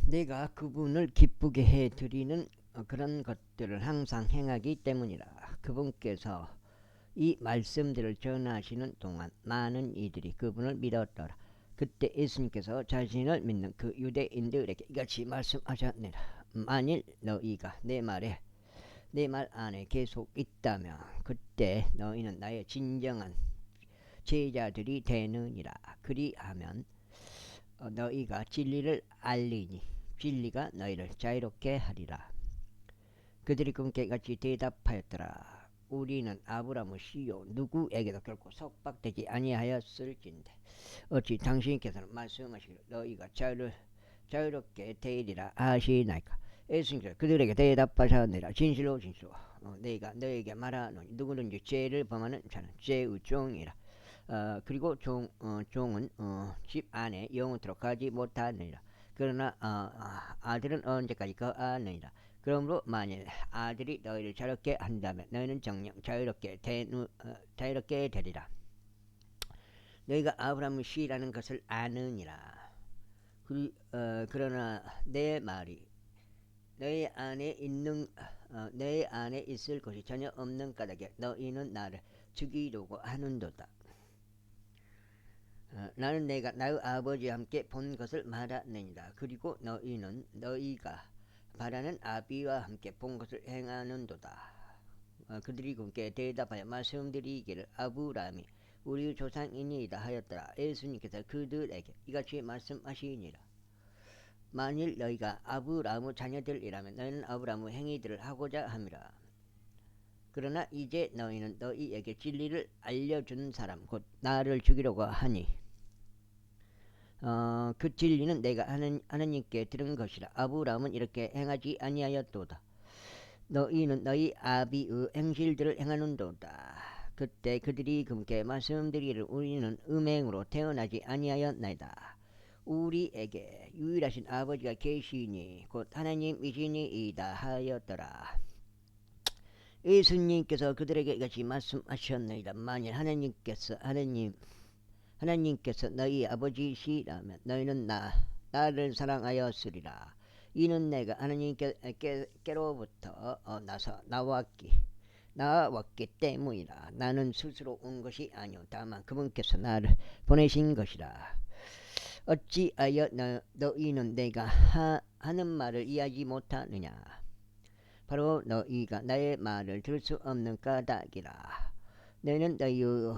내가 그분을 기쁘게 해드리는 그런 것들을 항상 행하기 때문이라. 그분께서 이 말씀들을 전하시는 동안 많은 이들이 그분을 믿었더라. 그때 예수님께서 자신을 믿는 그 유대인들에게 이같이 말씀하셨느니라. 만일 너희가 내 말 안에 계속 있다면 그때 너희는 나의 진정한 제자들이 되느니라. 그리하면 너희가 진리를 알리니 진리가 너희를 자유롭게 하리라. 그들이 그분께 같이 대답하였더라. 우리는 아브라함의 씨요 누구에게도 결코 속박되지 아니하였을진데 어찌 당신께서는 말씀하시기를 너희가 자유롭게 되리라 하시나이까. 예수님께서 그들에게 대답하셨느니라. 진실로 내가 너에게 말하노니 누구든지 죄를 범하는 자는 죄의 종이라. 그리고 종은 집 안에 영원토록 가지 못하느니라. 그러나 아들은 언제까지 거하느니라. 그러므로 만일 아들이 너희를 자유롭게 한다면 너희는 정녕 자유롭게 되리라. 너희가 아브라함의 씨라는 것을 아느니라. 그러나 내 말이 너희 안에 있을 것이 전혀 없는 까닭에 너희는 나를 죽이려고 하는도다. 나는 내가 나의 아버지와 함께 본 것을 말하느니라. 그리고 너희는 너희가 바라는 아비와 함께 본 것을 행하는도다. 그들이 그분께 대답하여 말씀드리기를 아브라함이 우리 조상이니이다 하였더라. 예수님께서 그들에게 이같이 말씀하시니라. 만일 너희가 아브라함의 자녀들이라면 너희는 아브라함의 행위들을 하고자 함이라. 그러나 이제 너희는 너희에게 진리를 알려준 사람 곧 나를 죽이려고 하니 그 진리는 내가 하나님께 들은 것이라. 아브라함은 이렇게 행하지 아니하였도다. 너희는 너희 아비의 행실들을 행하는도다. 그때 그들이 그분께 말씀드리기를 우리는 음행으로 태어나지 아니하였나이다. 우리에게 유일하신 아버지가 계시니 곧 하나님이시니이다 하였더라. 예수님께서 그들에게 이같이 말씀하셨나이다. 만일 하나님께서 너희 아버지시라면 너희는 나를 사랑하였으리라. 이는 내가 하나님께로부터 나왔기 때문이라. 나는 스스로 온 것이 아니오 다만 그분께서 나를 보내신 것이라. 어찌하여 너희는 내가 하는 말을 이해하지 못하느냐. 바로 너희가 나의 말을 들을 수 없는 까닭이라. 너희는 너희의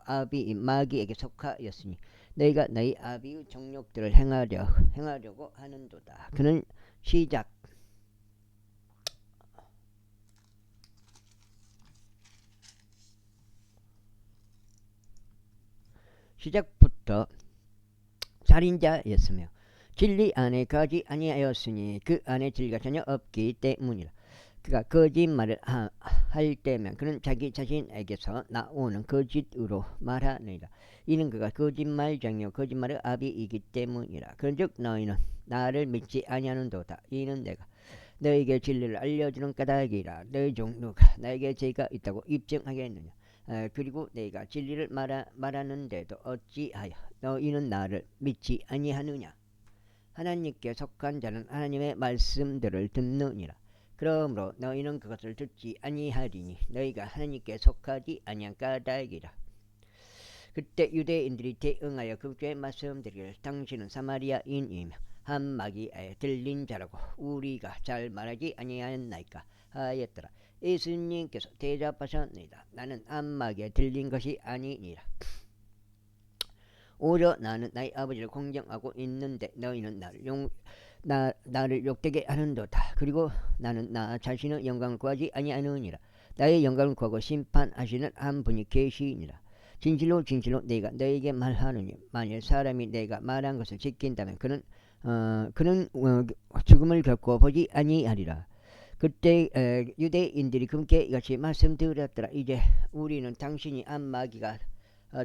아비 마귀에게 속하였으니 너희가 너희 아비의 정욕들을 행하려고 하는도다. 그는 시작부터 살인자였으며 진리 안에 가지 아니하였으니 그 안에 진리가 전혀 없기 때문이라. 그가 거짓말을 할 때면 그는 자기 자신에게서 나오는 거짓으로 말하느니라. 이는 그가 거짓말장이요 거짓말의 아비이기 때문이라. 그런즉 너희는 나를 믿지 아니하는도다. 이는 내가 너에게 진리를 알려주는 까닭이라. 너희 중 누가 나에게 죄가 있다고 입증하겠느냐. 그리고 내가 진리를 말하는데도 어찌하여 너희는 나를 믿지 아니하느냐. 하나님께 속한 자는 하나님의 말씀들을 듣느니라. 그러므로 너희는 그것을 듣지 아니하리니 너희가 하나님께 속하지 아니한 까닭이라. 그때 유대인들이 대응하여 그분께 말씀드리기를 당신은 사마리아인이며 한마디에 들린 자라고 우리가 잘 말하지 아니하였나이까 하였더라. 예수님께서 대답하셨느니라. 나는 한마디에 들린 것이 아니니라. 오히려 나는 나의 아버지를 공경하고 있는데 너희는 나를 욕되게 하는도다. 그리고 나는 나 자신의 영광을 구하지 아니하느니라. 나의 영광을 구하고 심판하시는 한 분이 계시니라. 진실로 내가 너에게 말하느니 만일 사람이 내가 말한 것을 지킨다면 그는 죽음을 결코 보지 아니하리라. 그때 유대인들이 그분께 이같이 말씀드렸더라. 이제 우리는 당신이 한 마귀가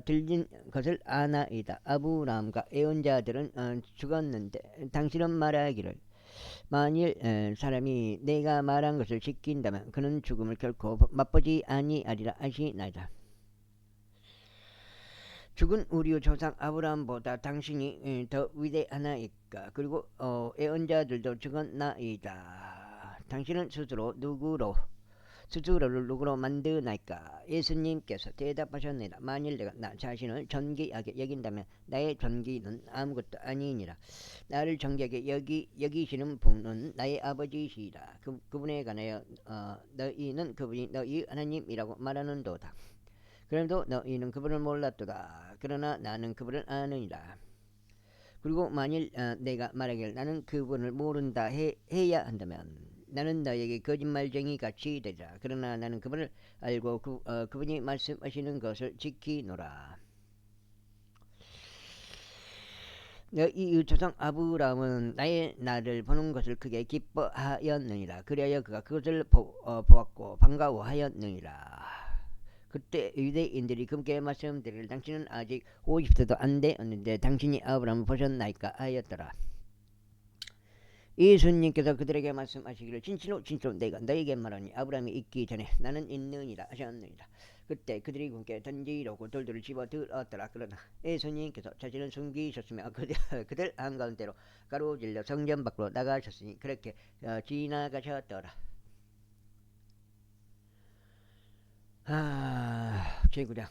들린 것을 아나이다. 아브라함과 예언자들은 죽었는데 당신은 말하기를 만일 사람이 내가 말한 것을 지킨다면 그는 죽음을 결코 맛보지 아니하리라 하시나이다. 죽은 우리 조상 아브라함보다 당신이 더 위대하나이까. 그리고 예언자들도 죽었나이다. 당신은 스스로를 누구로 만드나이까. 예수님께서 대답하셨느니라. 만일 내가 나 자신을 존귀하게 여긴다면 나의 존귀는 아무것도 아니니라. 나를 존귀하게 여기시는 분은 나의 아버지시라. 그분에 관하여 너희는 그분이 너희 하나님이라고 말하는도다. 그래도 너희는 그분을 몰랐도다. 그러나 나는 그분을 아느니라. 그리고 만일 내가 말하기를 나는 그분을 모른다 해야 한다면 나는 너에게 거짓말쟁이 같이 되리라. 그러나 나는 그분을 알고 그분이 말씀하시는 것을 지키노라. 너희 조상 아브라함은 나를 보는 것을 크게 기뻐하였느니라. 그리하여 그가 그것을 보았고 반가워하였느니라. 그때 유대인들이 그분께 말씀드리기를 당신은 아직 50세도 안 되었는데 당신이 아브라함을 보셨나이까 하였더라. 예수님께서 그들에게 말씀하시기를 진실로 내가 너에게 말하니 아브라함이 있기 전에 나는 있느니라 하셨느니라. 그때 그들이 그분께 던지려고 돌들을 집어 들었더라. 그러나 예수님께서 자신을 숨기셨으며 그들 한가운데로 가로질러 성전 밖으로 나가셨으니 그렇게 지나가셨더라. 제9장.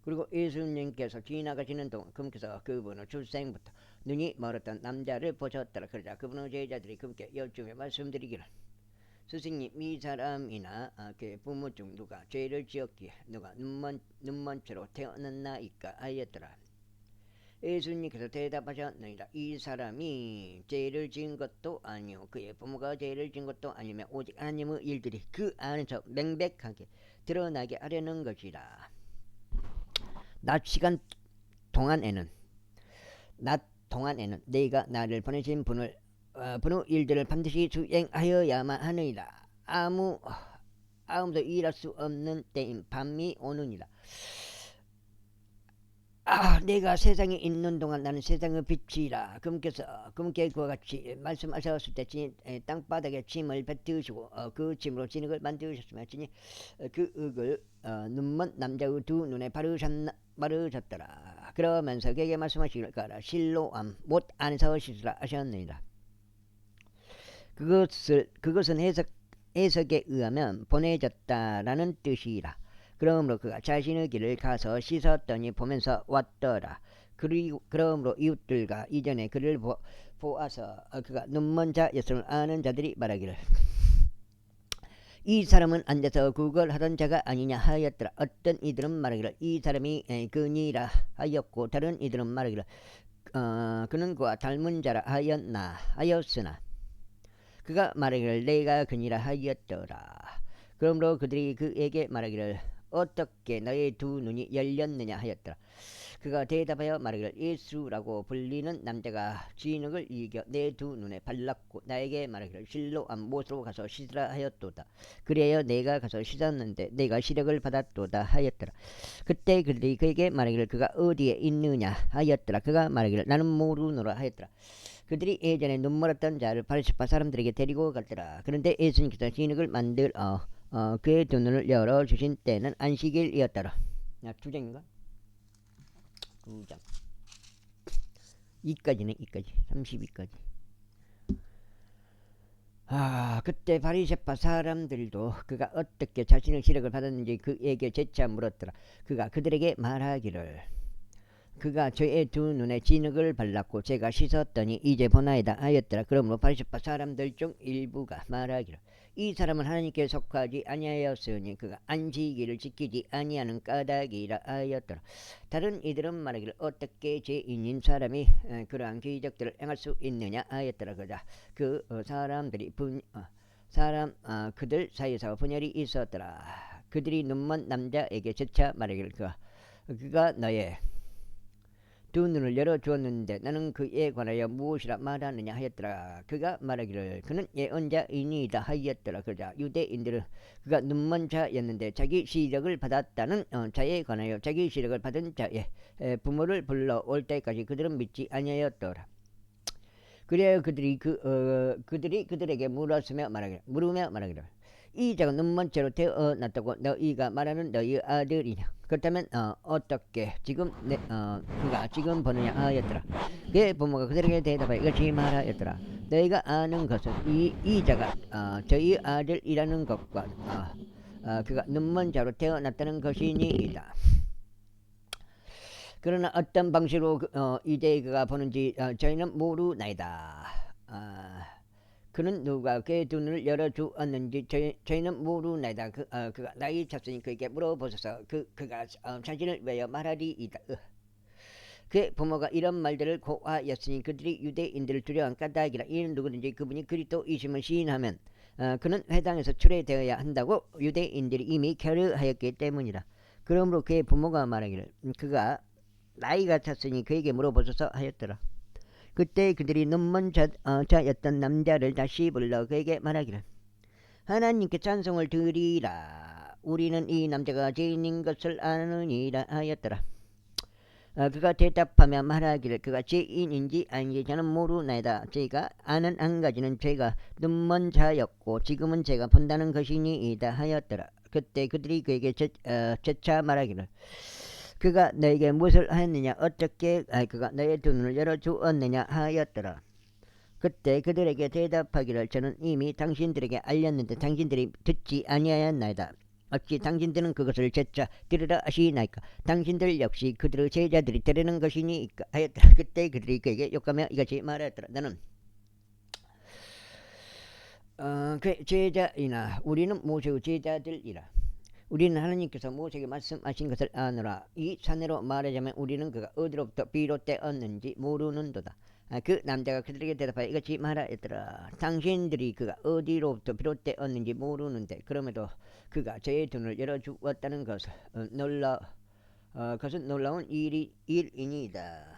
그리고 예수님께서 지나가시는 동안 그분께서 그분을 출생부터 눈이 멀었던 남자를 보셨더라. 그러자 그분의 제자들이 그분께 여쭈며 말씀드리기를 스승님 이 사람이나 그의 부모 중 누가 죄를 지었기에 누가 눈먼 채로 태어났나이까 하였더라. 예수님께서 대답하셨느니라. 이 사람이 죄를 지은 것도 아니요 그의 부모가 죄를 지은 것도 아니며 오직 하나님의 일들이 그 안에서 명백하게 드러나게 하려는 것이라. 낮 동안에는 내가 나를 보내신 분의 일들을 반드시 수행하여야만 하느니라. 아무도 일할 수 없는 때인 밤이 오느니라. 내가 세상에 있는 동안 나는 세상의 빛이라. 그분께 그와 같이 말씀하셨을 때 땅바닥에 침을 뱉으시고 그 침으로 진흙을 만드셨으며 그 흙을 눈먼 남자의 두 눈에 바르셨더라. 그러면서 그에게 말씀하시기를 가라 실로암 못 안에서 씻으라 하셨느니라. 그것은 해석에 의하면 보내졌다라는 뜻이라. 그러므로 그가 자신의 길을 가서 씻었더니 보면서 왔더라. 그러므로 이웃들과 이전에 그를 보아서 그가 눈먼 자였음을 아는 자들이 말하기를 이 사람은 앉아서 구걸하던 자가 아니냐 하였더라. 어떤 이들은 말하기를 이 사람이 그니라 하였고 다른 이들은 말하기를 그는 그와 닮은 자라 하였으나 그가 말하기를 내가 그니라 하였더라. 그러므로 그들이 그에게 말하기를 어떻게 너의 두 눈이 열렸느냐 하였더라. 그가 대답하여 말하기를 예수라고 불리는 남자가 진흙을 이겨 내 두 눈에 발랐고 나에게 말하기를 실로암 못으로 가서 씻으라 하였도다. 그래야 내가 가서 씻었는데 내가 시력을 받았도다 하였더라. 그때 그들이 그에게 말하기를 그가 어디에 있느냐 하였더라. 그가 말하기를 나는 모르노라 하였더라. 그들이 예전에 눈멀었던 자를 바리새파 사람들에게 데리고 갔더라. 그런데 예수님께서 진흙을 만들어 그의 두 눈을 열어주신 때는 안식일이었더라. 2장인가? 2장 2까지네. 32까지. 그때 바리새파 사람들도 그가 어떻게 자신의 시력을 받았는지 그에게 재차 물었더라. 그가 그들에게 말하기를 그가 저의 두 눈에 진흙을 발랐고 제가 씻었더니 이제 보나이다 하였더라. 그러므로 바리새파 사람들 중 일부가 말하기를 이 사람은 하나님께 속하지 아니하였으니 그가 안식일을 지키지 아니하는 까닭이라 하였더라. 다른 이들은 말하기를 어떻게 죄인인 사람이 그러한 기적들을 행할 수 있느냐 하였더라. 그러자 그들 사이에서 분열이 있었더라. 그들이 눈먼 남자에게 재차 말하기를 그가 너의 두 눈을 열어주었는데 나는 그에 관하여 무엇이라 말하느냐 하였더라. 그가 말하기를 그는 예언자이니이다 하였더라. 그러자 유대인들은 그가 눈먼 자였는데 자기 시력을 받았다는 자에 관하여 자기 시력을 받은 자의 부모를 불러올 때까지 그들은 믿지 아니하였더라. 그래야 그들이 그들에게 물으며 말하기를 이자가 눈먼 채로 태어났다고 너희가 말하는 너희 아들이냐? 그렇다면 어떻게 지금 그가 지금 보느냐 하였더라. 그의 부모가 그들에게 대답하여 이것이 말하였더라. 너희가 아는 것은 이 이자가 저희 아들이라는 것과 그가 눈먼 자로 태어났다는 것이니이다. 그러나 어떤 방식으로 이제 그가 보는지 저희는 모르나이다. 그는 누가 그의 두 눈을 열어주었는지 저희는 모르나이다. 그가 나이 찼으니 그에게 물어보소서. 그가 자신을 위하여 말하리이다. 그의 부모가 이런 말들을 고하였으니 그들이 유대인들을 두려워한 까닭이라. 이는 누구든지 그분이 그리스도이심을 시인하면 그는 회당에서 출애되어야 한다고 유대인들이 이미 결의하였기 때문이라. 그러므로 그의 부모가 말하기를 그가 나이가 찼으니 그에게 물어보소서 하였더라. 그때 그들이 눈먼 자였던 남자를 다시 불러 그에게 말하기를 하나님께 찬송을 드리라. 우리는 이 남자가 죄인인 것을 아느니라 하였더라. 그가 대답하며 말하기를 그가 죄인인지 아닌지 저는 모르나이다. 제가 아는 한 가지는 제가 눈먼 자였고 지금은 제가 본다는 것이니이다 하였더라. 그때 그들이 그에게 재차 말하기를 그가 너에게 무엇을 하였느냐? 어떻게 그가 너의 두 눈을 열어주었느냐 하였더라. 그때 그들에게 대답하기를 저는 이미 당신들에게 알렸는데 당신들이 듣지 아니하였나이다. 어찌 당신들은 그것을 재차 들으라 하시나이까? 당신들 역시 그들의 제자들이 되려는 것이니까 하였더라. 그때 그들이 그에게 욕하며 이같이 말하였더라. 너는 그 제자이나 우리는 모세의 제자들이라. 우리는 하나님께서 모세에게 말씀하신 것을 아노라. 이 사내로 말하자면 우리는 그가 어디로부터 비롯되었는지 모르는도다. 그 남자가 그들에게 대답하여 이같이 말하였더라. 당신들이 그가 어디로부터 비롯되었는지 모르는데 그럼에도 그가 저의 눈을 열어주었다는 것을 그것은 놀라운 일이니이다.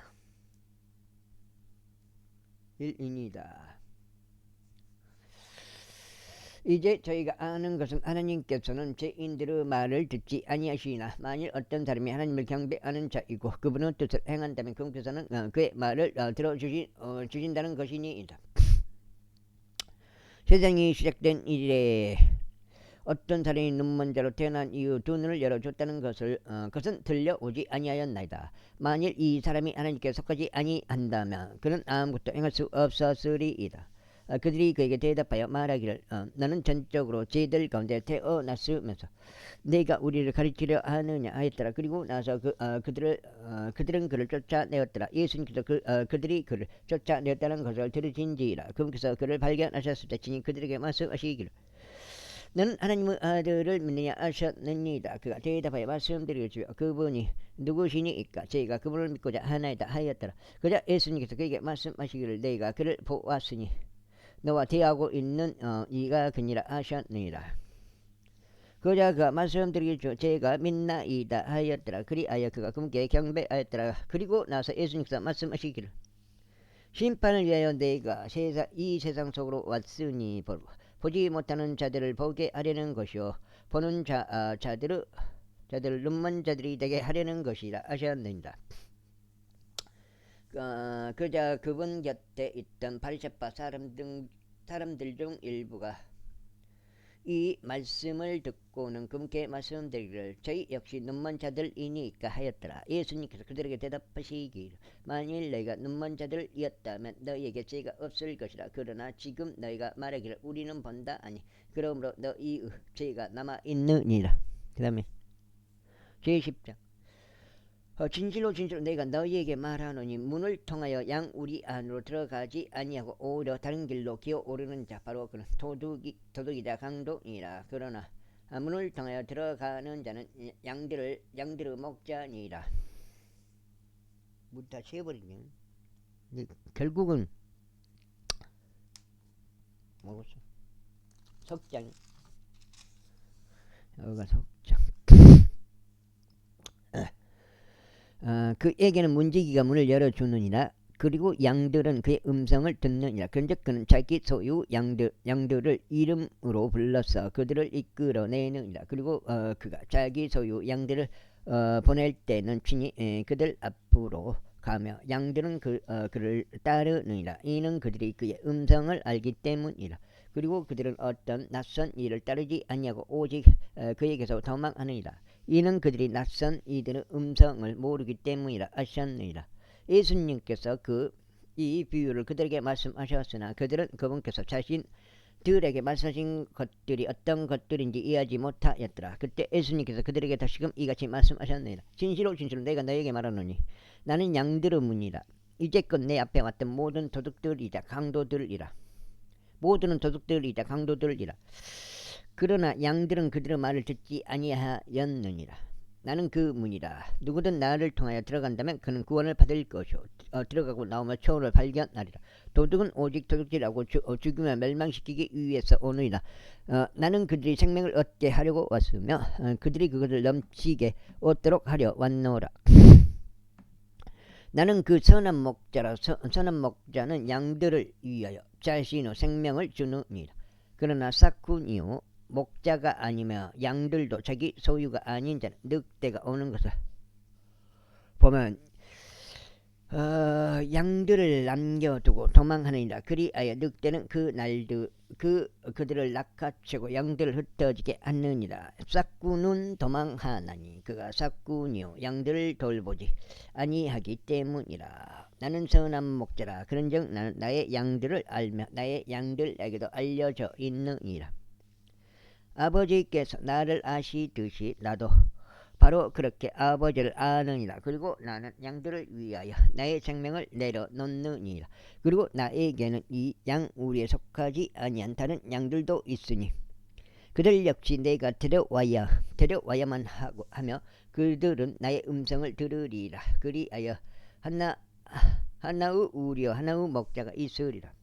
이제 저희가 아는 것은 하나님께서는 죄인들의 말을 듣지 아니하시나 만일 어떤 사람이 하나님을 경배하는 자이고 그분의 뜻을 행한다면 그분께서는 그의 말을 들어주신다는 것이니이다. 세상이 시작된 이래 어떤 사람이 눈먼 자로 태어난 이후 두 눈을 열어줬다는 그것은 들려오지 아니하였나이다. 만일 이 사람이 하나님께 속하지 아니한다면 그는 아무것도 행할 수 없었으리이다. 그들이 그에게 대답하여 말하기를 너는 전적으로 죄들 가운데 태어났으면서 내가 우리를 가르치려 하느냐 하였더라. 그리고 나서 그들은 그를 쫓아내었더라. 예수님께서 그들이 그를 쫓아내었다는 것을 들으신지라. 그분께서 그를 발견하셨을 때 친히 그들에게 말씀하시기를 너는 하나님의 아들을 믿느냐 하셨느니라. 그가 대답하여 말씀드리기를 그분이 누구시니까 저희가 그분을 믿고자 하나이다 하였더라. 그자 예수님께서 그에게 말씀하시기를 내가 그를 보았으니 너와 대하고 있는 이가 그니라 하셨느니라. 그자 그가 말씀드리기를 제가 믿나이다 하였더라. 그리하여 그가 그분께 경배하였더라. 그리고 나서 예수님께서 말씀하시기를 심판을 위하여 내가 이 세상 속으로 왔으니 보지 못하는 자들을 보게 하려는 것이요 보는 자들을 눈먼 자들이 되게 하려는 것이라 하셨느니라. 그자 그분 곁에 있던 바리새파 사람들 중 일부가 이 말씀을 듣고는 그분께 말씀드리기를 저희 역시 눈먼 자들이니까 하였더라. 예수님께서 그들에게 대답하시기를 만일 너희가 눈먼 자들이었다면 너희에게 죄가 없을 것이라. 그러나 지금 너희가 말하기를 우리는 본다 하니 그러므로 너희의 죄가 남아있느니라. 그 다음에 제10장 진실로 내가 너희에게 말하노니 문을 통하여 양우리 안으로 들어가지 아니하고 오히려 다른 길로 기어오르는 자 바로 그는 도둑이자 강도니라. 그러나 문을 통하여 들어가는 자는 양들의 목자니라. 문 다 채워버리네. 결국은 뭐겠어? 석장. 여기가 석장. 그에게는 문지기가 문을 열어주느니라. 그리고 양들은 그의 음성을 듣느니라. 그런즉 그는 자기 소유 양들을 이름으로 불러서 그들을 이끌어내느니라. 그리고 그가 자기 소유 양들을 보낼 때는 친히 그들 앞으로 가며 양들은 그를 따르느니라. 이는 그들이 그의 음성을 알기 때문이라. 그리고 그들은 어떤 낯선 이를 따르지 아니하고 오직 그에게서 도망하느니라. 이는 그들이 낯선 이들의 음성을 모르기 때문이라 하셨느니라. 예수님께서 이 비유를 그들에게 말씀하셨으나 그들은 그분께서 자신들에게 말씀하신 것들이 어떤 것들인지 이해하지 못하였더라. 그때 예수님께서 그들에게 다시금 이같이 말씀하셨느니라. 진실로 진실로 내가 너에게 말하노니 나는 양들의 문이라. 이제껏 내 앞에 왔던 모든 도둑들이자 강도들이라. 모두는 도둑들이자 강도들이라. 그러나 양들은 그들의 말을 듣지 아니하였느니라. 나는 그 문이라. 누구든 나를 통하여 들어간다면 그는 구원을 받을 것이요 들어가고 나오며 초를 발견하리라. 도둑은 오직 도둑질하고 죽이며 멸망시키기 위해서 오느니라. 나는 그들이 생명을 얻게 하려고 왔으며 그들이 그것을 넘치게 얻도록 하려 왔노라. 나는 그 선한 목자라서 선한 목자는 양들을 위하여 자신의 생명을 주느니라. 그러나 삭군이요 목자가 아니며 양들도 자기 소유가 아닌 자는 늑대가 오는 것을 보면 양들을 남겨두고 도망하느니라. 그리하여 늑대는 그들을 낚아채고 양들을 흩어지게 하느니라. 삭군은 도망하나니 그가 삭군이요 양들을 돌보지 아니하기 때문이라. 나는 선한 목자라. 그런즉 나는 나의 양들을 알며 나의 양들에게도 알려져 있느니라. 아버지께서 나를 아시듯이 나도 바로 그렇게 아버지를 아느니라. 그리고 나는 양들을 위하여 나의 생명을 내려놓느니라. 그리고 나에게는 이 양 우리에 속하지 아니한 다른 양들도 있으니 그들 역시 내가 데려와야만 하며 그들은 나의 음성을 들으리라. 그리하여 하나의 우리요 하나의 목자가 있으리라.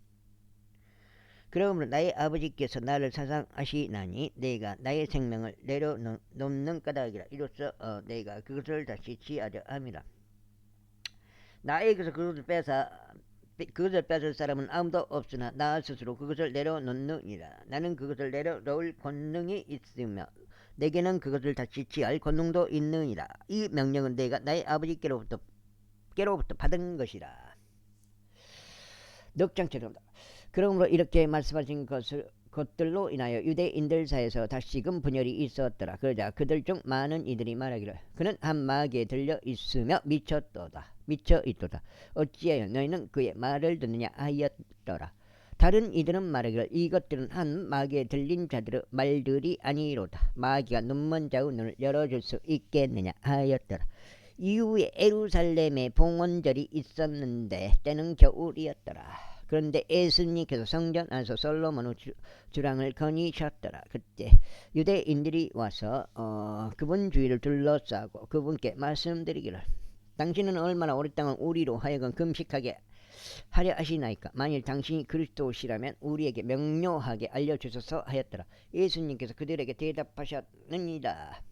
그러므로 나의 아버지께서 나를 사랑하시나니 내가 나의 생명을 내려놓는 까닭이라. 이로써 내가 그것을 다시 취하려 함이라. 나에게서 그것을 뺏을 사람은 아무도 없으나 나 스스로 그것을 내려놓느니라. 나는 그것을 내려놓을 권능이 있으며 내게는 그것을 다시 취할 권능도 있느니라. 이 명령은 내가 나의 아버지께로부터 받은 것이라. 넉장처럼. 그러므로 이렇게 말씀하신 것들로 인하여 유대인들 사이에서 다시금 분열이 있었더라. 그러자 그들 중 많은 이들이 말하기를 그는 한 마귀에 들려 있으며 미쳐 있도다. 어찌하여 너희는 그의 말을 듣느냐 하였더라. 다른 이들은 말하기를 이것들은 한 마귀에 들린 자들의 말들이 아니로다. 마귀가 눈먼 자의 눈을 열어줄 수 있겠느냐 하였더라. 이후에 예루살렘에 봉헌절이 있었는데 때는 겨울이었더라. 그런데 예수님께서 성전 안에서 솔로몬의 주랑을 거니셨더라. 그때 유대인들이 와서 그분 주위를 둘러싸고 그분께 말씀드리기를 당신은 얼마나 오랫동안 우리로 하여금 금식하게 하려 하시나이까. 만일 당신이 그리스도시라면 우리에게 명료하게 알려주소서 하였더라. 예수님께서 그들에게 대답하셨느니라.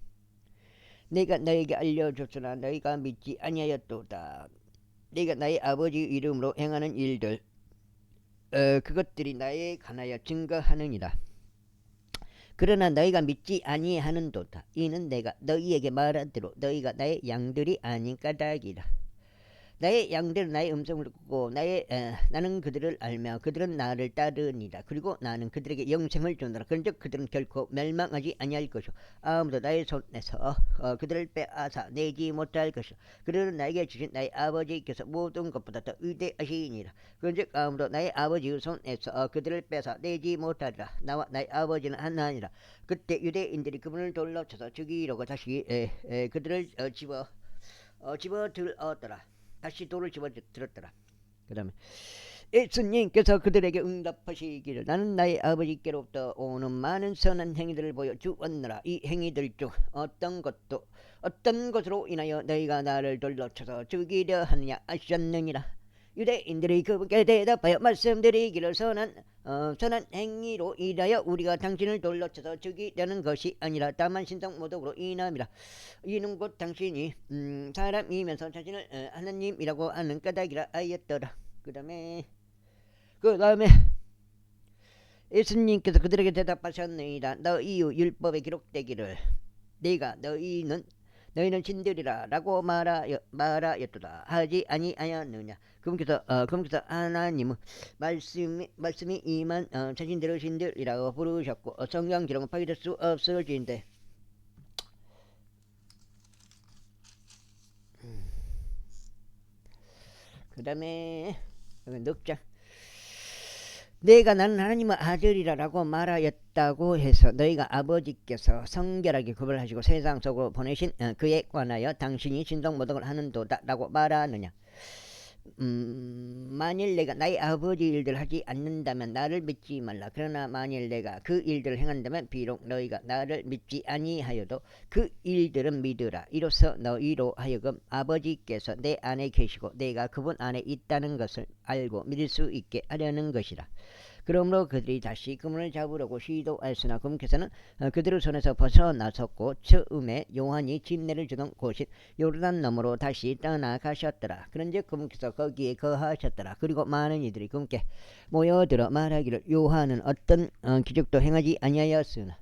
내가 너에게 알려줬으나 너희가 믿지 아니하였도다. 내가 나의 아버지 이름으로 행하는 일들 그것들이 나에 관하여 증거하느니라. 그러나 너희가 믿지 아니하는도다. 이는 내가 너희에게 말한 대로 너희가 나의 양들이 아닌 까닭이라. 나의 양들은 나의 음성을 듣고 나는 그들을 알며 그들은 나를 따르니라. 그리고 나는 그들에게 영생을 주노라. 그런즉 그들은 결코 멸망하지 아니할 것이요 아무도 나의 손에서 그들을 빼앗아 내지 못할 것이요 그들은 나에게 주신 나의 아버지께서 모든 것보다 더 위대하시니라. 그런즉 아무도 나의 아버지의 손에서 그들을 빼앗아 내지 못하리라. 나와 나의 아버지는 하나니라. 그때 유대인들이 그분을 돌려쳐서 죽이려고 다시 그들을 집어 들었더라. 다시 돌을 집어들었더라. 그 다음에 예수님께서 그들에게 응답하시기를 나는 나의 아버지께로부터 오는 많은 선한 행위들을 보여 주었노라. 이 행위들 중 어떤 것으로 인하여 너희가 나를 돌려쳐서 죽이려 하느냐 하셨느니라. 유대인들이 그분께 대답하여 말씀드리기를 선한 행위로 인하여 우리가 당신을 돌려쳐서 죽이려는 것이 아니라 다만 신성 모독으로 인함이라. 이는 곧 당신이 사람이면서 자신을 하나님이라고 하는 까닭이라 하였더라. 그 다음에 예수님께서 그들에게 대답하셨느니라. 너희의 율법에 기록되기를 너희는 신들이라 라고 말하였도다 하지 아니하였느냐. 그분께서 하나님은 말씀이 임한 자신들을 신들이라고 부르셨고 성경 기록은 파괴될 수 없어진대. 그 다음에 넉장. 내가 나는 하나님의 아들이라고 말하였다고 해서 너희가 아버지께서 성결하게 구별하시고 세상 속으로 보내신 그에 관하여 당신이 신성모독을 하는도다 라고 말하느냐. 만일 내가 나의 아버지 일들을 하지 않는다면 나를 믿지 말라. 그러나 만일 내가 그 일들을 행한다면 비록 너희가 나를 믿지 아니하여도 그 일들은 믿으라. 이로써 너희로 하여금 아버지께서 내 안에 계시고 내가 그분 안에 있다는 것을 알고 믿을 수 있게 하려는 것이라. 그러므로 그들이 다시 그분을 잡으려고 시도하였으나 그분께서는 그들의 손에서 벗어나섰고 처음에 요한이 침례를 주던 곳인 요르단 너머로 다시 떠나가셨더라. 그런즉 그분께서 거기에 거하셨더라. 그리고 많은 이들이 그분께 모여들어 말하기를 요한은 어떤 기적도 행하지 아니하였으나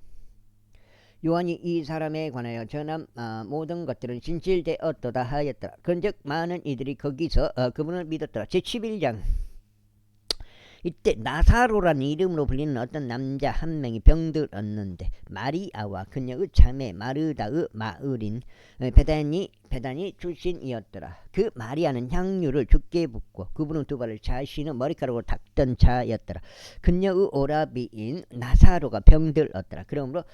요한이 이 사람에 관하여 전한 모든 것들은 진실되었도다 하였더라. 그런즉 많은 이들이 거기서 그분을 믿었더라. 제11장. 이때 나사로라는 이름으로 불리는 어떤 남자 한 명이 병들었는데 마리아와 그녀의 자매 마르다의 마을인 베다니 출신이었더라. 그 마리아는 향유를 죽게 붓고 그분은 두 발을 자신의 머리카락으로 닦던 자였더라. 그녀의 오라비인 나사로가 병들었더라. 그러므로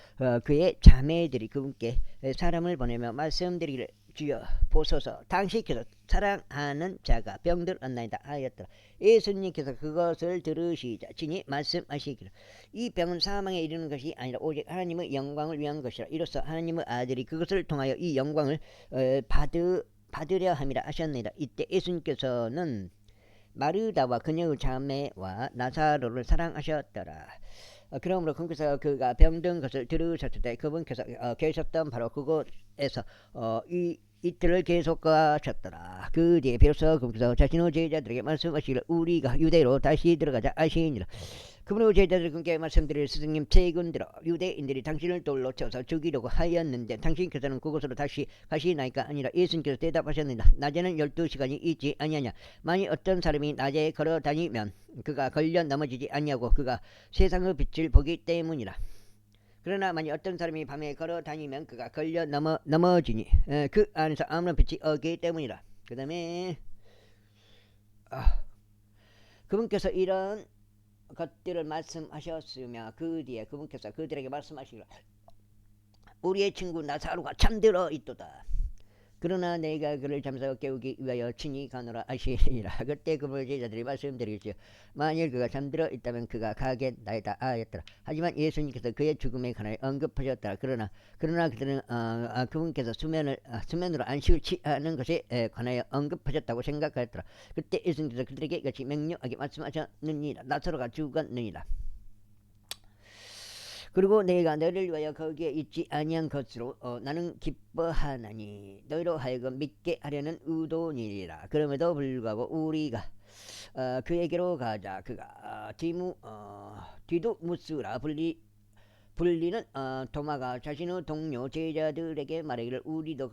그의 자매들이 그분께 사람을 보내며 말씀드리기를 주여 보소서 당신께서 사랑하는 자가 병들었나이다 하였더라. 예수님께서 그것을 들으시자 친히 말씀하시기를 이 병은 사망에 이르는 것이 아니라 오직 하나님의 영광을 위한 것이라. 이로써 하나님의 아들이 그것을 통하여 이 영광을 받으려 함이라 하셨나이다. 이때 예수님께서는 마르다와 그녀의 자매와 나사로를 사랑하셨더라. 그러므로 그분께서 그가 병든 것을 들으셨을 때 그분께서 계셨던 바로 그곳에서 이틀을 계속 가셨더라. 그 뒤에 비로소 그분께서 자신의 제자들에게 말씀하시기를 우리가 유대로 다시 들어가자 하시니라. 그분의 제자들이 그분께 말씀드릴 스승님 최근 들어 유대인들이 당신을 돌로 쳐서 죽이려고 하였는데 당신께서는 그곳으로 다시 가시나이까 아니라. 예수님께서 대답하셨느니라. 낮에는 12시간이 있지 아니하냐. 만일 어떤 사람이 낮에 걸어 다니면 그가 걸려 넘어지지 아니하고 그가 세상의 빛을 보기 때문이라. 그러나 만일 어떤 사람이 밤에 걸어 다니면 그가 걸려 넘어지니 그 안에서 아무런 빛이 없기 때문이라. 그 다음에 그분께서 이런 것들을 말씀하셨으며 그 뒤에 그분께서 그들에게 말씀하시기를 우리의 친구 나사로가 잠들어 있도다. 그러나 내가 그를 잠에서 깨우기 위하여 친히 가노라 하시니라. 그때 그분의 제자들이 말씀드리겠지요. 만일 그가 잠들어 있다면 그가 가겠나이다 하였더라. 하지만 예수님께서 그의 죽음에 관하여 언급하셨더라. 그러나 그들은 그분께서 수면으로 안식을 취하는 것에 관하여 언급하셨다고 생각하였더라. 그때 예수님께서 그들에게 이같이 명료하게 말씀하셨느니라. 나사로가 죽었느니라. 그리고 내가 너를 위하여 거기에 있지 아니한 것으로 나는 기뻐하나니 너희로 하여금 믿게 하려는 의도니라. 그럼에도 불구하고 우리가 그에게로 가자. 그가 디두무스라 불리는 도마가 자신의 동료 제자들에게 말하기를 우리도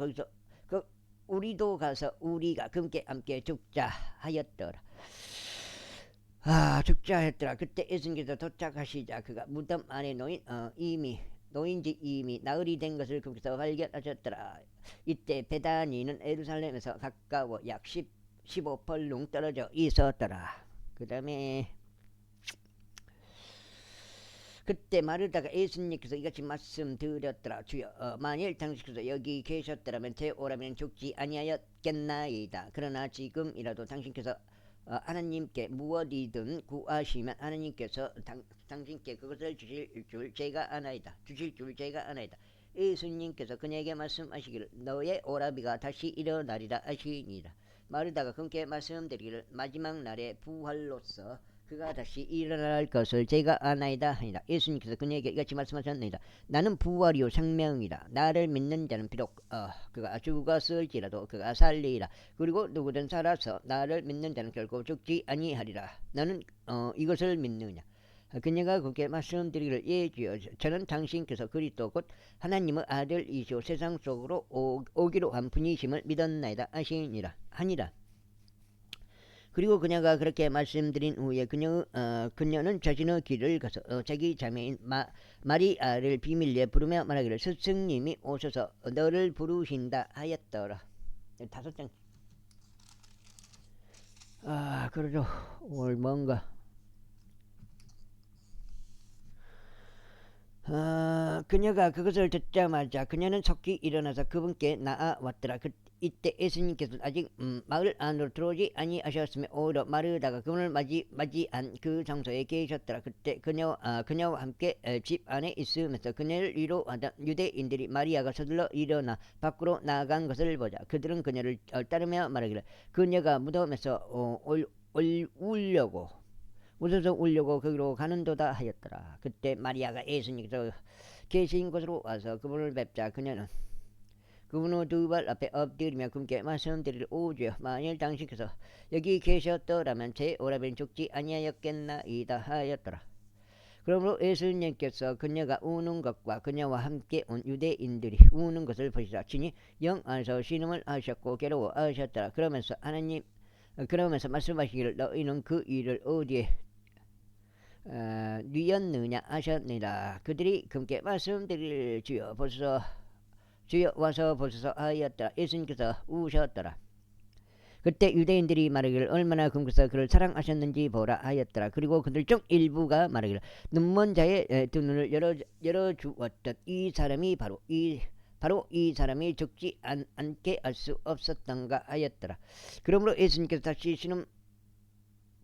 가서 우리가 함께 죽자 하였더라. 죽자 했더라. 그때 예수님께서 도착하시자 그가 무덤 안에 노인지 이미 나흘이 된 것을 그분께서 발견하셨더라. 이때 베다니는 예루살렘에서 가까워 약 15벌lun 떨어져 있었더라. 그 다음에 그때 마르다가 예수님께서 이같이 말씀드렸더라. 주여 만일 당신께서 여기 계셨더라면 제 오라면 죽지 아니하였겠나이다. 그러나 지금이라도 당신께서 하나님께 무엇이든 구하시면 하나님께서 당신께 그것을 주실 줄 제가 아나이다. 예수님께서 그에게 말씀하시기를 너의 오라비가 다시 일어나리라 하시니라. 마르다가 그분께 말씀드리기를 마지막 날에 부활로서 그가 다시 일어날 것을 제가 아나이다 하니라. 예수님께서 그에게 이같이 말씀하셨나이다. 나는 부활이요 생명이라. 나를 믿는 자는 비록 그가 죽었을지라도 그가 살리라. 그리고 누구든 살아서 나를 믿는 자는 결코 죽지 아니하리라. 너는 이것을 믿느냐. 그녀가 그렇게 말씀드리기를 예주여 저는 당신께서 그리스도 곧 하나님의 아들이시오 세상 속으로 오기로 한 분이심을 믿었나이다 하니라. 그리고 그녀가 그렇게 말씀드린 후에 그녀는 자신의 길을 가서 자기 자매인 마리아를 비밀리에 부르며 말하기를 스승님이 오셔서 너를 부르신다 하였더라. 5장. 그러죠. 오늘 뭔가 그녀가 그것을 듣자마자 그녀는 속히 일어나서 그분께 나아왔더라. 이때 예수님께서는 아직 마을 안으로 들어오지 아니하셨으며 오히려 마르다가 그분을 맞이한 그 장소에 계셨더라. 그때 그녀와 함께 집 안에 있으면서 그녀를 위로하던 유대인들이 마리아가 서둘러 일어나 밖으로 나간 것을 보자 그들은 그녀를 따르며 말하기를 그녀가 무덤에서 웃어서 울려고 거기로 가는도다 하였더라. 그때 마리아가 예수님께서 계신 곳으로 와서 그분을 뵙자 그녀는 그분의 두 발 앞에 엎드리며 그분께 말씀드리를 오주여 만일 당신께서 여기 계셨더라면 제 오라비는 죽지 아니하였겠나이다 하였더라. 그러므로 예수님께서 그녀가 우는 것과 그녀와 함께 온 유대인들이 우는 것을 보시자 친히 영 안에서 신음을 하셨고 괴로워하셨더라. 그러면서 말씀하시기를 너희는 그 일을 어디에 뉘었느냐 하셨느니라. 그들이 그분께 말씀드릴 주여 와서 보소서 하였더라. 예수님께서 우셨더라. 그때 유대인들이 말하기를 얼마나 그분께서 그를 사랑하셨는지 보라 하였더라. 그리고 그들 중 일부가 말하기를 눈먼 자의 두 눈을 열어주었던 이 사람이 바로 이 사람이 죽지 않게 할 수 없었던가 하였더라. 그러므로 예수님께서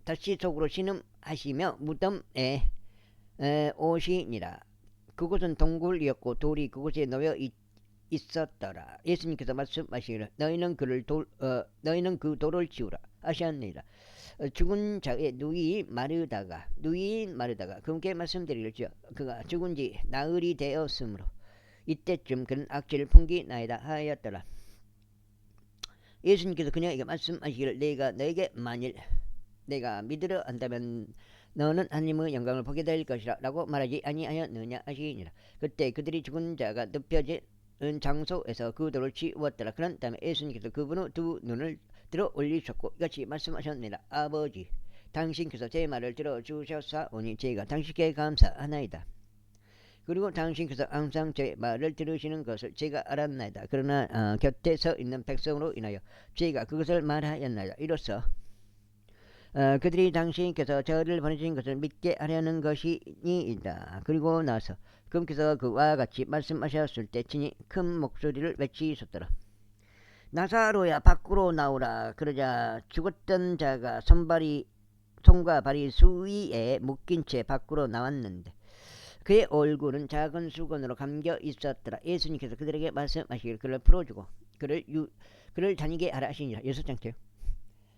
다시 속으로 신음하시며 무덤에 오시니라. 그곳은 동굴이었고 돌이 그곳에 놓여 있었더라. 예수님께서 말씀하시기를 너희는 그 돌을 치우라 하셨느니라. 죽은 자의 누이인 마르다가 그분께 말씀드리기를 그가 죽은 지 나흘이 되었으므로 이때쯤 그는 악취를 풍기나이다 하였더라. 예수님께서 그녀에게 말씀하시기를 내가 너에게 만일 내가 믿으려 한다면 너는 하나님의 영광을 보게 될 것이라 라고 말하지 아니하였느냐 하시니라. 그때 그들이 죽은 자가 눕혀진 장소에서 그 돌을 치우었더라. 그런 다음에 예수님께서 그분의 두 눈을 들어 올리셨고 이같이 말씀하셨느니라. 아버지 당신께서 제 말을 들어주셨사오니 제가 당신께 감사하나이다. 그리고 당신께서 항상 제 말을 들으시는 것을 제가 알았나이다. 그러나 곁에 서 있는 백성으로 인하여 제가 그것을 말하였나이다. 이로써 그들이 당신께서 저를 보내신 것을 믿게 하려는 것이니이다. 그리고 나서 그분께서 그와 같이 말씀하셨을 때 친히 큰 목소리를 외치셨더라. 나사로야 밖으로 나오라. 그러자 죽었던 자가 손과 발이 수위에 묶인 채 밖으로 나왔는데 그의 얼굴은 작은 수건으로 감겨 있었더라. 예수님께서 그들에게 말씀하시기를 그를 풀어주고 그를 다니게 하라 하시니라. 6장째요.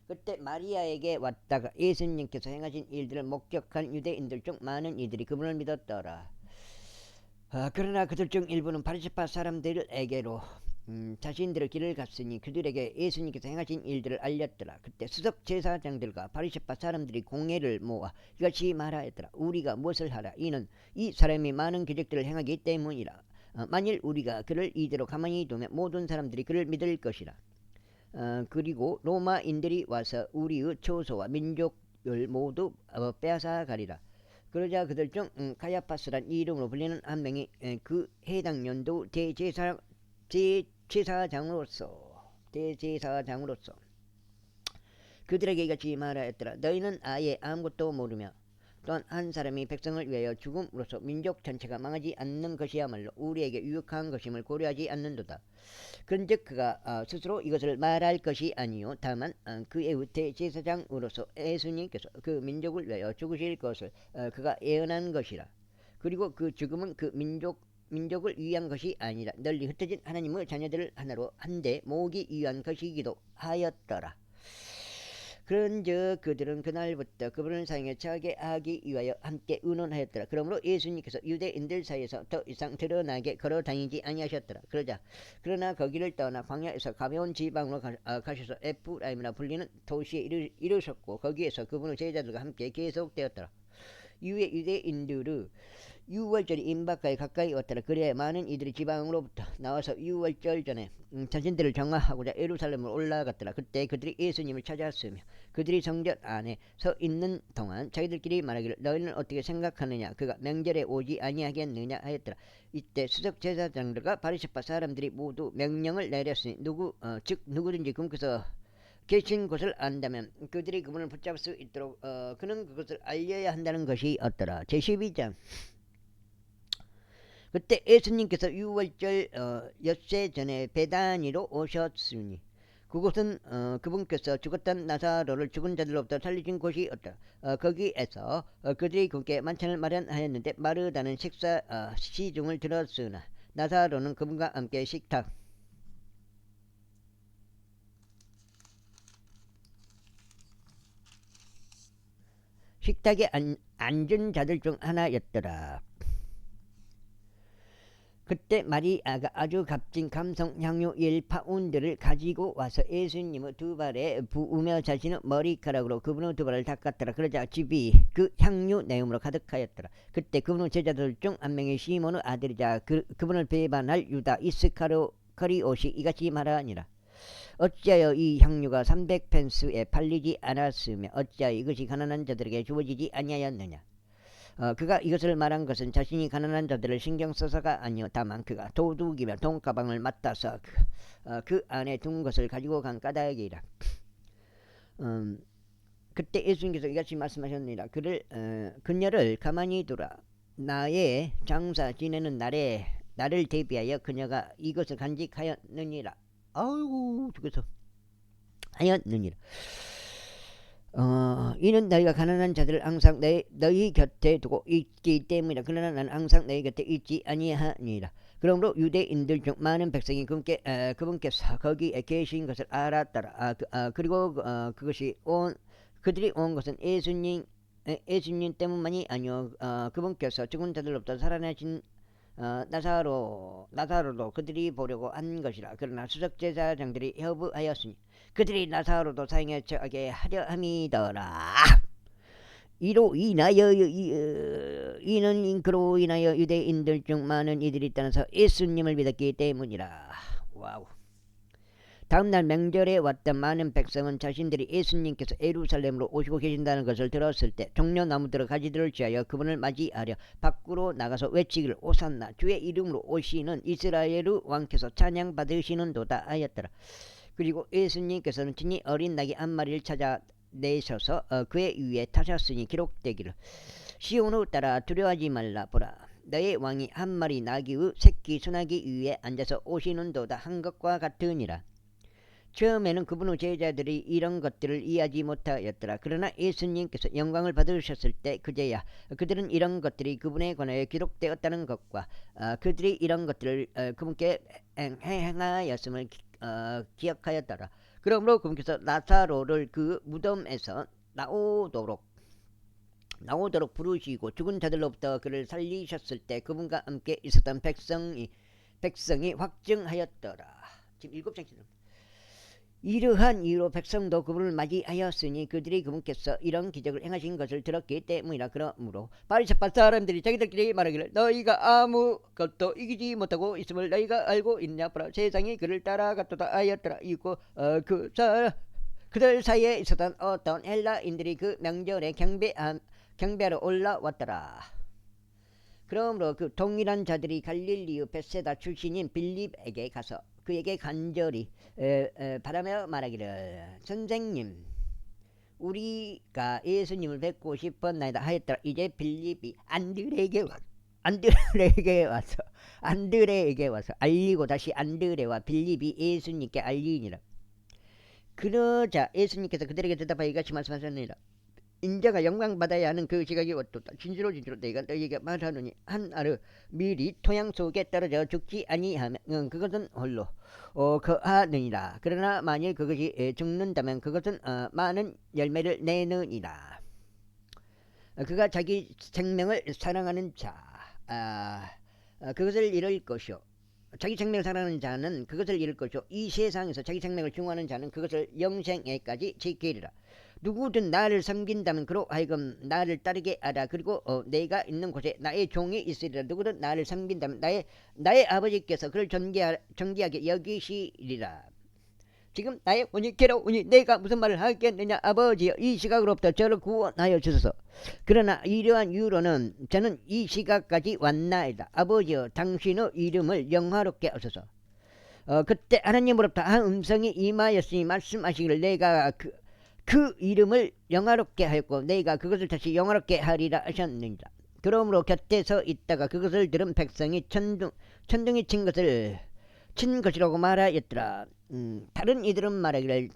그때 마리아에게 왔다가 예수님께서 행하신 일들을 목격한 유대인들 중 많은 이들이 그분을 믿었더라. 그러나 그들 중 일부는 바리새파 사람들에게로 자신들의 길을 갔으니 그들에게 예수님께서 행하신 일들을 알렸더라. 그때 수석 제사장들과 바리새파 사람들이 공회를 모아 이같이 말하였더라. 우리가 무엇을 하라. 이는 이 사람이 많은 기적들을 행하기 때문이라. 만일 우리가 그를 이대로 가만히 두면 모든 사람들이 그를 믿을 것이라. 그리고 로마인들이 와서 우리의 처소와 민족을 모두 빼앗아가리라. 그러자 그들 중 가야파스란 이름으로 불리는 한 명이 그 해당 연도 대제사장으로서 그들에게 이같이 말하였더라. 너희는 아예 아무것도 모르며 또한 한 사람이 백성을 위하여 죽음으로써 민족 전체가 망하지 않는 것이야말로 우리에게 유익한 것임을 고려하지 않는도다. 그런즉 그가 스스로 이것을 말할 것이 아니요 다만 그의 대제사장으로서 예수님께서 그 민족을 위하여 죽으실 것을 그가 예언한 것이라. 그리고 그 죽음은 그 민족을 위한 것이 아니라 널리 흩어진 하나님의 자녀들을 하나로 한데 모으기 위한 것이기도 하였더라. 그런즉 그들은 그날부터 그분을 사형에 처하게 하기 위하여 함께 의논하였더라. 그러므로 예수님께서 유대인들 사이에서 더 이상 드러나게 걸어다니지 아니하셨더라. 그러나 거기를 떠나 광야에서 가벼운 지방으로 가셔서 에프라임이라 불리는 도시에 이르셨고 거기에서 그분의 제자들과 함께 계속되었더라. 이후에 유대인들의 유월절이 임박하여 가까이 왔더라. 그래 많은 이들이 지방으로부터 나와서 유월절 전에 자신들을 정화하고자 예루살렘으로 올라갔더라. 그때 그들이 예수님을 찾았으며 그들이 성전 안에 서 있는 동안 자기들끼리 말하기를 너희는 어떻게 생각하느냐 그가 명절에 오지 아니하겠느냐 하였더라. 이때 수석 제사장들과 바리새파 사람들이 모두 명령을 내렸으니 즉 누구든지 그분께서 계신 곳을 안다면 그들이 그분을 붙잡을 수 있도록 그는 그것을 알려야 한다는 것이었더라. 제12장 그때 예수님께서 유월절 엿새 전에 베다니로 오셨으니 그곳은 그분께서 죽었던 나사로를 죽은 자들로부터 살리신 곳이었다. 거기에서 그들이 그분께 만찬을 마련하였는데 마르다는 식사 시중을 들었으나 나사로는 그분과 함께 식탁에 앉은 자들 중 하나였더라. 그때 마리아가 아주 값진 감성 향유 1파운드를 가지고 와서 예수님의 두 발에 부으며 자신의 머리카락으로 그분의 두 발을 닦았더라. 그러자 집이 그 향유 내음으로 가득하였더라. 그때 그분의 제자들 중 한 명이 시몬의 아들이자 그분을 배반할 유다 이스카리옷이 이같이 말하니라. 어찌하여 이 향유가 300펜스에 팔리지 않았으며 어찌하여 이것이 가난한 자들에게 주어지지 아니하였느냐. 그가 이것을 말한 것은 자신이 가난한 자들을 신경 써서가 아니요 다만 그가 도둑이며 돈가방을 맡아서 그 안에 둔 것을 가지고 간 까닭이라. 그때 예수님께서 이같이 말씀하셨느니라. 그녀를 가만히 두라. 나의 장사 지내는 날에 나를 대비하여 그녀가 이것을 간직하였느니라. 아이고 죽어서 하였느니라. 이는 너희가 가난한 자들을 항상 너희 곁에 두고 있기 때문이라. 그러나 나는 항상 너희 곁에 있지 아니하니라. 그러므로 유대인들 중 많은 백성이 그분께서 거기에 계신 것을 알았더라. 그리고 그들이 온 것은 예수님 때문만이 아니요 그분께서 죽은 자들로부터 살아나신 나사로도 그들이 보려고 한 것이라. 그러나 수석제사장들이 여부하였으니 그들이 나사로도 사형에 처하게 하려 함이더라. 그로 인하여 유대인들 중 많은 이들이 떠나서 예수님을 믿었기 때문이라. 와우. 다음날 명절에 왔던 많은 백성은 자신들이 예수님께서 예루살렘으로 오시고 계신다는 것을 들었을 때 종려나무들의 가지들을 취하여 그분을 맞이하려 밖으로 나가서 외치기를 오산나 주의 이름으로 오시는 이스라엘의 왕께서 찬양받으시는도다 하였더라. 그리고 예수님께서는 친히 어린 나귀 한 마리를 찾아내셔서 그의 위에 타셨으니 기록되기를 시온을 따라 두려워하지 말라. 보라 너의 왕이 한 마리 나귀의 새끼 소나기 위에 앉아서 오시는도다 한 것과 같으니라. 처음에는 그분의 제자들이 이런 것들을 이해하지 못하였더라. 그러나 예수님께서 영광을 받으셨을 때 그제야 그들은 이런 것들이 그분에 관하여 기록되었다는 것과 그들이 이런 것들을 그분께 행하였음을 기억하였더라. 그러므로 그분께서 나사로를 그 무덤에서 나오도록 부르시고 죽은 자들로부터 그를 살리셨을 때 그분과 함께 있었던 백성이 확증하였더라. 지금 7장 이러한 이유로 백성도 그분을 맞이하였으니 그들이 그분께서 이런 기적을 행하신 것을 들었기 때문이라. 그러므로 바리새파 사람들이 자기들끼리 말하기를 너희가 아무것도 이기지 못하고 있음을 너희가 알고 있냐. 보라 세상이 그를 따라갔도다 하였더라. 이고 그들 사이에 있었던 어떤 헬라인들이 그 명절에 경배하러 올라왔더라. 그러므로 그 동일한 자들이 갈릴리의 벳세다 출신인 빌립에게 가서 그에게 간절히 바라며 말하기를 선생님 우리가 예수님을 뵙고 싶었나이다 하였더라. 이제 빌립이 안드레에게 와서 알리고 다시 안드레와 빌립이 예수님께 알리니라. 그러자 예수님께서 그들에게 대답하여 이같이 말씀하셨느니라. 인자가 영광받아야 하는 그 시각이 왔도다. 진실로 내가 너희에게 말하노니 한 알을 미리 토양 속에 떨어져 죽지 아니하면 그것은 홀로 거하느니라. 그러나 만일 그것이 죽는다면 그것은 많은 열매를 내느니라. 그가 자기 생명을 사랑하는 자 그것을 잃을 것이요 자기 생명을 사랑하는 자는 그것을 잃을 것이요 이 세상에서 자기 생명을 중요하는 자는 그것을 영생에까지 지키리라. 누구든 나를 섬긴다면 그로 하여금 나를 따르게 하라. 그리고 내가 있는 곳에 나의 종이 있으리라. 누구든 나를 섬긴다면 나의 아버지께서 그를 존귀하게 여기시리라. 지금 나의 혼이 괴로우니 내가 무슨 말을 하겠느냐. 아버지여, 이 시각으로부터 저를 구원하여 주소서. 그러나 이러한 이유로는 저는 이 시각까지 왔나이다. 아버지여, 당신의 이름을 영화롭게 하소서. 그때 하나님으로부터 한 음성이 임하였으니 말씀하시기를 내가 그 이름을 영화롭게 하였고 내가 그것을 다시 영화롭게 하리라 하셨느니라. 그러므로 곁에 서 있다가 그것을 들은 백성이 천둥이 친 것이라고 말하였더라. 다른 이들은 말하기를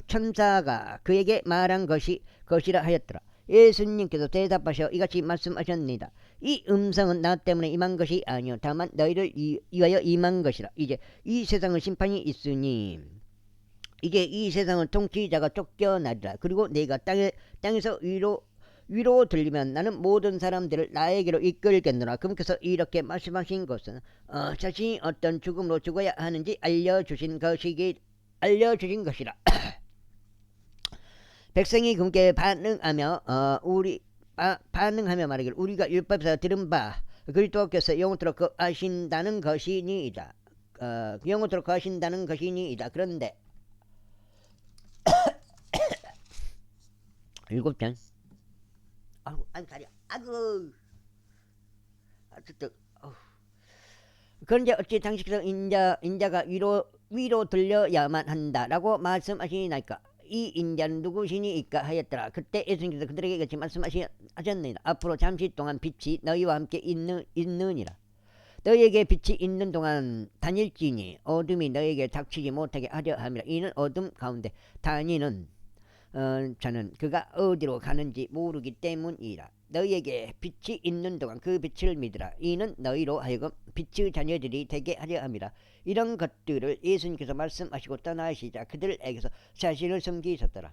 천사가 그에게 말한 것이라 하였더라. 예수님께서 대답하셔 이같이 말씀하셨습니다. 이 음성은 나 때문에 임한 것이 아니요 다만 너희를 위하여 임한 것이라. 이제 이 세상은 심판이 있으니 이게 이 세상은 통치자가 쫓겨나리라. 그리고 내가 땅에서 위로 들리면 나는 모든 사람들을 나에게로 이끌겠노라. 그분께서 이렇게 말씀하신 것은 자신이 어떤 죽음으로 죽어야 하는지 알려주신 것이라. 백성이 그분께 반응하며 말하기를 우리가 율법에서 들은 바 그리스도께서 영원토록 거하신다는 것이니이다. 영원토록 거하신다는 것이니이다. 그런데 7장 아이고 안 가려 아이고 그런데 어찌 당신께서 인자가 위로 들려야만 한다라고 말씀하시나이까. 이 인자는 누구시니이까 하였더라. 그때 예수님께서 그들에게 같이 말씀하셨느니라. 앞으로 잠시 동안 빛이 너희와 함께 있느니라. 너희에게 빛이 있는 동안 다닐지니 어둠이 너희에게 닥치지 못하게 하려 함이라. 이는 어둠 가운데 다니는 자는 그가 어디로 가는지 모르기 때문이라. 너희에게 빛이 있는 동안 그 빛을 믿으라. 이는 너희로 하여금 빛의 자녀들이 되게 하려 함이라. 이런 것들을 예수님께서 말씀하시고 떠나시자 그들에게서 자신을 숨기셨더라.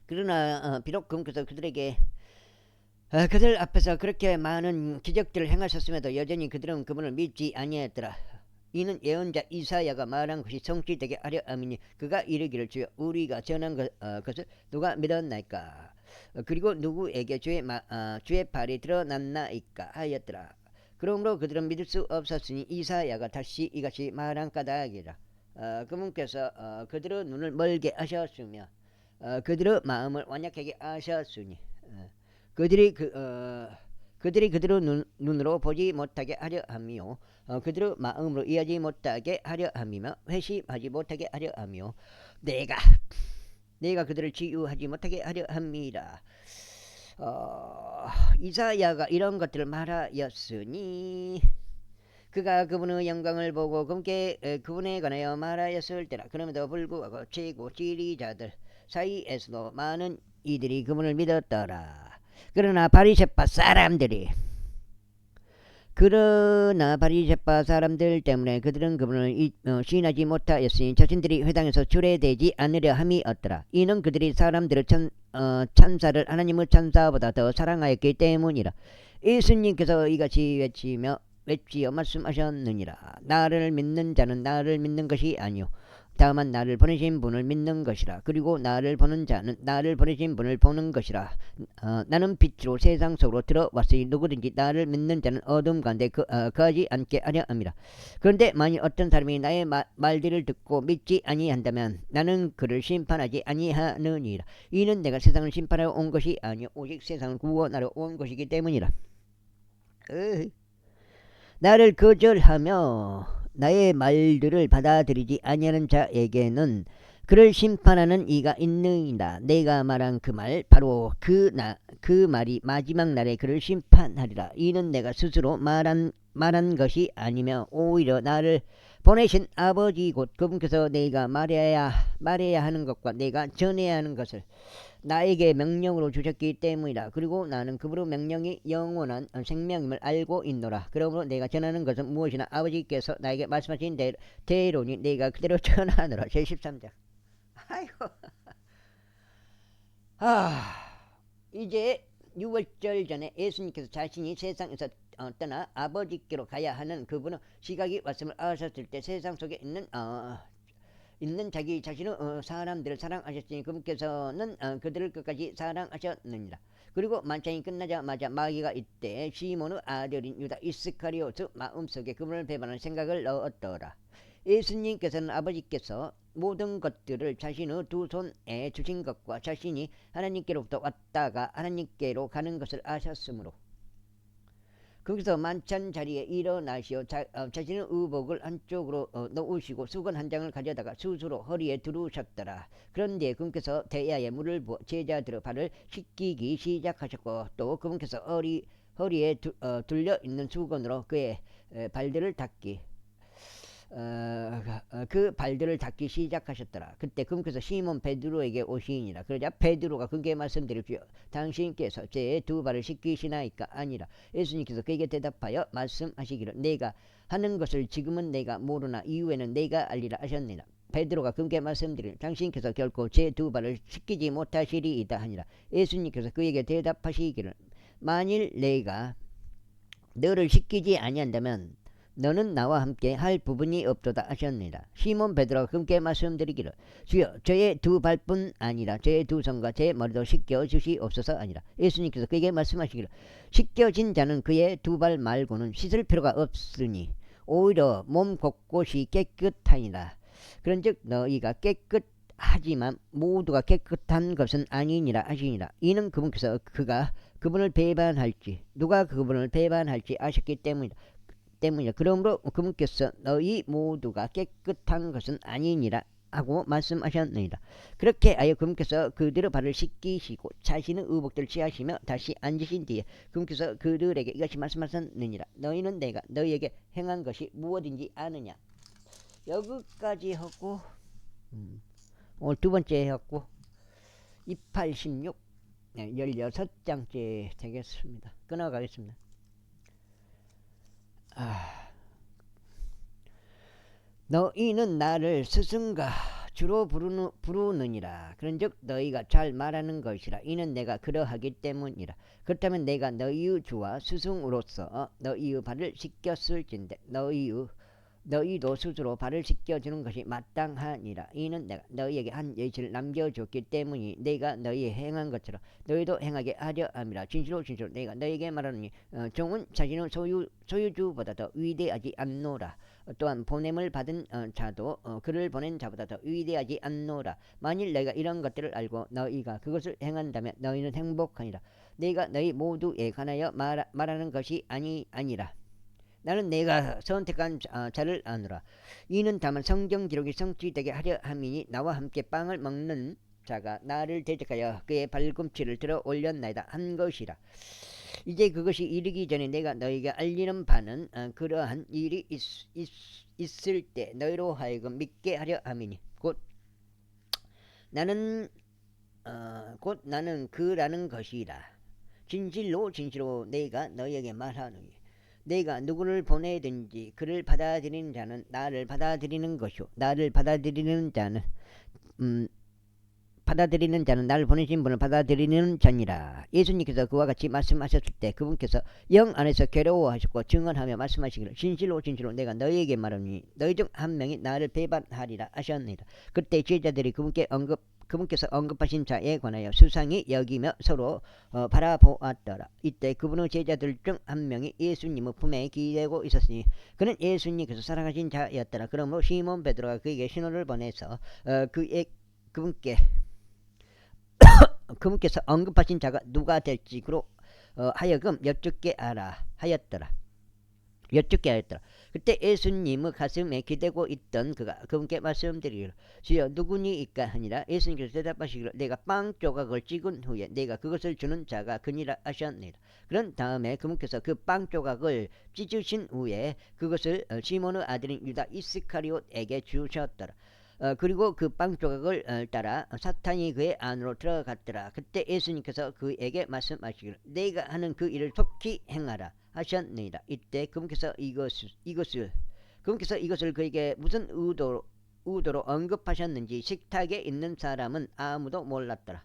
그러나 비록 그분께서 그들에게 그들 앞에서 그렇게 많은 기적들을 행하셨음에도 여전히 그들은 그분을 믿지 아니하였더라. 이는 예언자 이사야가 말한 것이 성취되게 하려 함이니 그가 이르기를 주여 우리가 전한 것을 누가 믿었나이까. 그리고 누구에게 주의 발이 드러났나이까 하였더라. 그러므로 그들은 믿을 수 없었으니 이사야가 다시 이같이 말한 까닭이라. 그분께서 그들의 눈을 멀게 하셨으며 그들의 마음을 완약하게 하셨으니 그들이 그들의 눈으로 보지 못하게 하려 함이요 그들의 마음으로 이해하지 못하게 하려 함이며 회심하지 못하게 하려 함이요 내가 그들을 치유하지 못하게 하려 함이라. 이사야가 이런 것들을 말하였으니 그가 그분의 영광을 보고 그분에 관하여 말하였을 때라. 그럼에도 불구하고 최고 지리자들 사이에서도 많은 이들이 그분을 믿었더라. 그러나 바리새파 사람들 때문에 그들은 그분을 시인하지 못하였으니 자신들이 회당에서 출애되지 않으려 함이었더라. 이는 그들이 사람들의 찬사를 하나님의 찬사보다 더 사랑하였기 때문이라. 예수님께서 이같이 외치어 말씀하셨느니라. 나를 믿는 자는 나를 믿는 것이 아니요 다만 나를 보내신 분을 믿는 것이라. 그리고 나를 보는 자는 나를 보내신 분을 보는 것이라. 나는 빛으로 세상 속으로 들어왔으니 누구든지 나를 믿는 자는 어둠 가운데 거하지 않게 하려 함이라. 그런데 만일 어떤 사람이 나의 말들을 듣고 믿지 아니한다면 나는 그를 심판하지 아니하느니라. 이는 내가 세상을 심판하러 온 것이 아니요 오직 세상을 구원하러 온 것이기 때문이라. 나를 거절하며 나의 말들을 받아들이지 아니하는 자에게는 그를 심판하는 이가 있느니라. 내가 말한 그 말 바로 그 말이 마지막 날에 그를 심판하리라. 이는 내가 스스로 말한 것이 아니며 오히려 나를 보내신 아버지 곧 그분께서 내가 말해야 하는 것과 내가 전해야 하는 것을 나에게 명령으로 주셨기 때문이라. 그리고 나는 그분의 명령이 영원한 생명임을 알고 있노라. 그러므로 내가 전하는 것은 무엇이나 아버지께서 나에게 말씀하신 대로니 내가 그대로 전하노라. 제13장. 아이고 이제 6월절 전에 예수님께서 자신이 세상에서 떠나 아버지께로 가야 하는 그분의 시각이 왔음을 아셨을 때 세상 속에 있는 있는 자기 자신의 사람들을 사랑하셨으니 그분께서는 그들을 끝까지 사랑하셨느니라. 그리고 만찬이 끝나자마자 마귀가 이때 시몬의 아들인 유다 이스카리오트 마음속에 그분을 배반할 생각을 넣었더라. 예수님께서는 아버지께서 모든 것들을 자신의 두 손에 주신 것과 자신이 하나님께로부터 왔다가 하나님께로 가는 것을 아셨으므로 거기서 만찬 자리에 일어나시어 자신의 의복을 한쪽으로 넣으시고 수건 한 장을 가져다가 스스로 허리에 두르셨더라. 그런데 그분께서 대야에 물을 부어 제자들의 발을 씻기기 시작하셨고 또 그분께서 허리에 둘려 있는 수건으로 그의 발들을 닦기 그 발들을 닦기 시작하셨더라. 그때 그분께서 시몬 베드로에게 오시니라. 그러자 베드로가 그에게 말씀드립시오. 당신께서 제 두 발을 씻기시나이까? 아니라. 예수님께서 그에게 대답하여 말씀하시기를 내가 하는 것을 지금은 내가 모르나 이후에는 내가 알리라 하셨느니라. 베드로가 그에게 말씀드리니 당신께서 결코 제 두 발을 씻기지 못하시리이다 하니라. 예수님께서 그에게 대답하시기를 만일 내가 너를 씻기지 아니한다면 너는 나와 함께 할 부분이 없도다 하셨느니라. 시몬 베드로가 그분께 말씀드리기를 주여 저의 두 발뿐 아니라 저의 두 손과 제 머리도 씻겨 주시옵소서 아니라. 예수님께서 그에게 말씀하시기를 씻겨진 자는 그의 두 발 말고는 씻을 필요가 없으니 오히려 몸 곳곳이 깨끗하니라. 그런즉 너희가 깨끗하지만 모두가 깨끗한 것은 아니니라 하시니라. 이는 그분께서 그분을 배반할지 누가 그분을 배반할지 아셨기 때문이다. 그러므로 그분께서 너희 모두가 깨끗한 것은 아니니라 하고 말씀하셨느니라. 그렇게 하여 그분께서 그들의 발을 씻기시고 자신의 의복들을 취하시며 다시 앉으신 뒤에 그분께서 그들에게 이같이 말씀하셨느니라. 너희는 내가 너희에게 행한 것이 무엇인지 아느냐. 여기까지 하고 오늘 두 번째 해갖고 286 16장째 되겠습니다. 끊어가겠습니다. 너희는 나를 스승과 주로 부르느니라. 그런즉 너희가 잘 말하는 것이라. 이는 내가 그러하기 때문이라. 그렇다면 내가 너희의 주와 스승으로서 너희의 발을 씻겼을진데 너희도 스스로 발을 씻겨주는 것이 마땅하니라. 이는 내가 너희에게 한 예시를 남겨줬기 때문이 내가 너희 행한 것처럼 너희도 행하게 하려 함이라. 진실로 내가 너희에게 말하노니 종은 자신의 소유주보다 더 위대하지 않노라. 또한 보냄을 받은 자도 그를 보낸 자보다 더 위대하지 않노라. 만일 너희가 이런 것들을 알고 너희가 그것을 행한다면 너희는 행복하니라. 내가 너희 모두에 관하여 말하는 것이 아니라 나는 내가 선택한 자를 아노라. 이는 다만 성경 기록이 성취되게 하려 함이니 나와 함께 빵을 먹는 자가 나를 대적하여 그의 발꿈치를 들어 올렸나이다 한 것이라. 이제 그것이 이르기 전에 내가 너희에게 알리는 바는 그러한 일이 있을 때 너희로 하여금 믿게 하려 함이니 곧 나는 그라는 것이라. 진실로 내가 너희에게 말하노니 내가 누구를 보내든지 그를 받아들이는 자는 나를 받아들이는 것이요 나를 받아들이는 자는 나를 보내신 분을 받아들이는 자니라. 예수님께서 그와 같이 말씀하셨을 때 그분께서 영 안에서 괴로워하셨고 증언하며 말씀하시기를 진실로 내가 너희에게 말하니 너희 중 한 명이 나를 배반하리라 하셨느니라. 그때 제자들이 그분께서 언급하신 자에 관하여 수상히 여기며 서로 바라보았더라. 이때 그분의 제자들 중 한 명이 예수님의 품에 기대고 있었으니 그는 예수님께서 사랑하신 자였더라. 그러므로 시몬 베드로가 그에게 신호를 보내서 그분께서 언급하신 자가 누가 될지 그로 하여금 여쭙게 하였더라. 그때 예수님의 가슴에 기대고 있던 그가 그분께 말씀드리기를 주여 누구니이까 하니라. 예수님께서 대답하시기를 내가 빵 조각을 찍은 후에 내가 그것을 주는 자가 그니라 하셨느니라. 그런 다음에 그분께서 그 빵 조각을 찢으신 후에 그것을 시몬의 아들인 유다 이스카리옷에게 주셨더라. 그리고 그 빵 조각을 따라 사탄이 그의 안으로 들어갔더라. 그때 예수님께서 그에게 말씀하시기를 내가 하는 그 일을 속히 행하라 하셨느니라. 이때 그분께서 이것을 그에게 무슨 의도로 언급하셨는지 식탁에 있는 사람은 아무도 몰랐더라.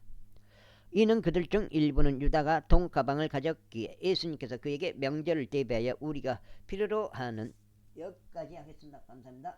이는 그들 중 일부는 유다가 돈가방을 가졌기에 예수님께서 그에게 명절을 대비하여 우리가 필요로 하는 여기까지 하겠습니다. 감사합니다.